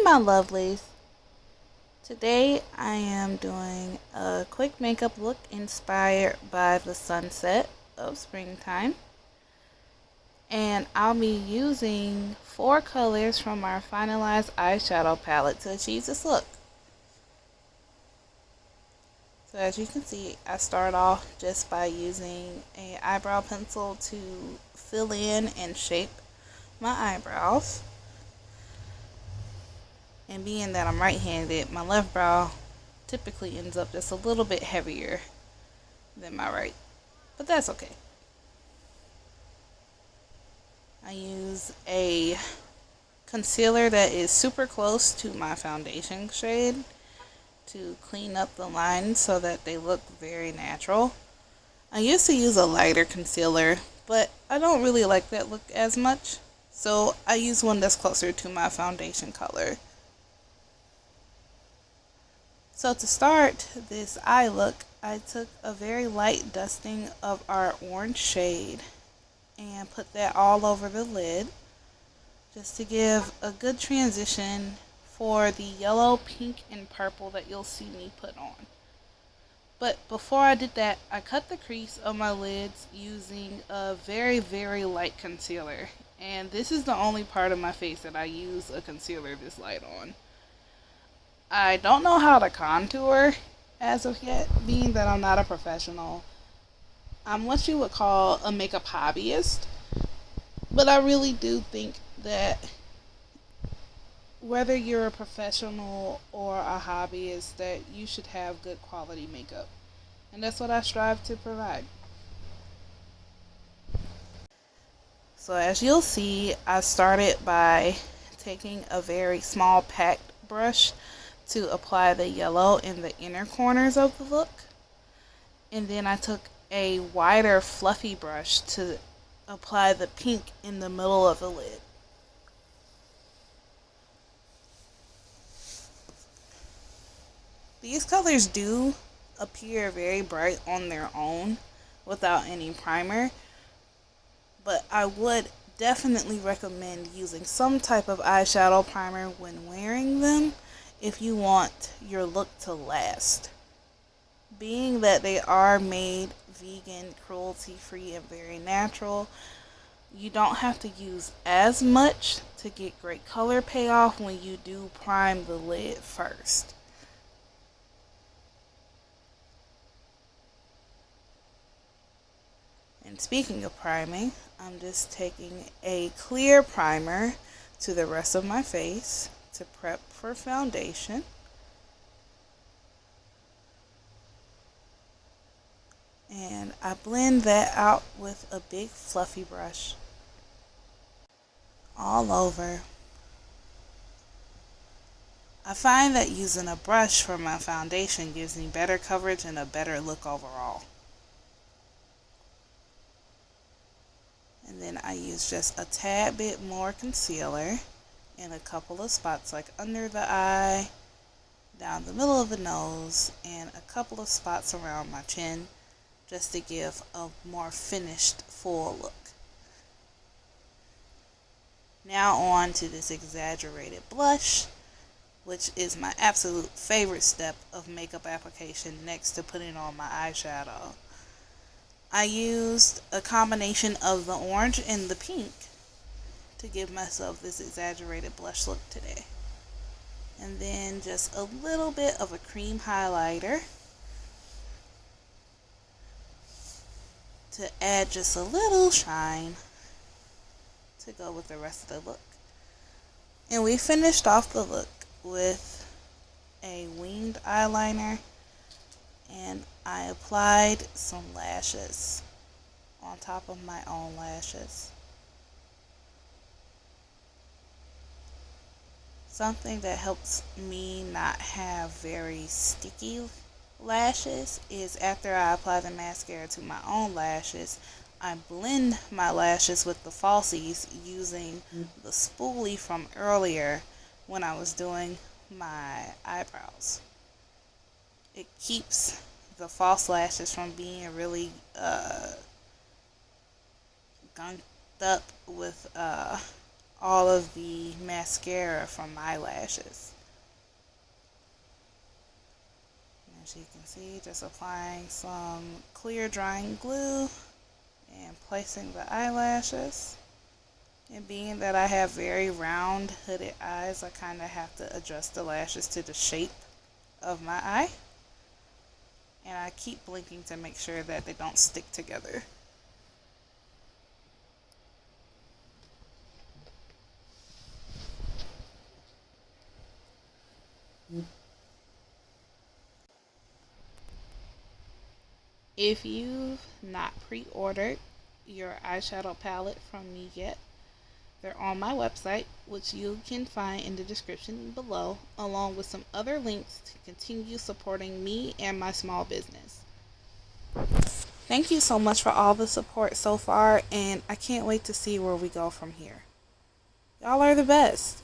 my lovelies. Today I am doing a quick makeup look inspired by the sunset of springtime. And I'll be using 4 colors from our finalized eyeshadow palette to achieve this look. So as you can see, I start off just by using an eyebrow pencil to fill in and shape my eyebrows. And being that I'm right-handed, my left brow typically ends up just a little bit heavier than my right. But that's okay. I use a concealer that is super close to my foundation shade to clean up the lines so that they look very natural. I used to use a lighter concealer, but I don't really like that look as much. So I use one that's closer to my foundation color. So to start this eye look, I took a very light dusting of our orange shade and put that all over the lid just to give a good transition for the yellow, pink, and purple that you'll see me put on. But before I did that, I cut the crease of my lids using a very, very light concealer. And this is the only part of my face that I use a concealer this light on. I don't know how to contour as of yet, being that I'm not a professional. I'm what you would call a makeup hobbyist, but I really do think that whether you're a professional or a hobbyist, that you should have good quality makeup. And that's what I strive to provide. So as you'll see, I started by taking a very small packed brush to apply the yellow in the inner corners of the look. And then I took a wider fluffy brush to apply the pink in the middle of the lid. These colors do appear very bright on their own without any primer, but I would definitely recommend using some type of eyeshadow primer when wearing them if you want your look to last. Being that they are made vegan, cruelty-free, and very natural, you don't have to use as much to get great color payoff when you do prime the lid first. And speaking of priming, I'm just taking a clear primer to the rest of my face to prep for foundation. And I blend that out with a big fluffy brush all over. I find that using a brush for my foundation gives me better coverage and a better look overall. And then I use just a tad bit more concealer in a couple of spots, like under the eye, down the middle of the nose, and a couple of spots around my chin, just to give a more finished, full look. Now on to this exaggerated blush, which is my absolute favorite step of makeup application next to putting on my eyeshadow. I used a combination of the orange and the pink to give myself this exaggerated blush look today. And then just a little bit of a cream highlighter to add just a little shine to go with the rest of the look. And we finished off the look with a winged eyeliner, and I applied some lashes on top of my own lashes. Something that helps me not have very sticky lashes is after I apply the mascara to my own lashes, I blend my lashes with the falsies using the spoolie from earlier when I was doing my eyebrows. It keeps the false lashes from being really gunked up with all of the mascara from my lashes. As you can see, just applying some clear drying glue and placing the eyelashes. And being that I have very round hooded eyes, I kind of have to adjust the lashes to the shape of my eye. And I keep blinking to make sure that they don't stick together. If you've not pre-ordered your eyeshadow palette from me yet, they're on my website, which you can find in the description below, along with some other links to continue supporting me and my small business. Thank you so much for all the support so far, and I can't wait to see where we go from here. Y'all are the best.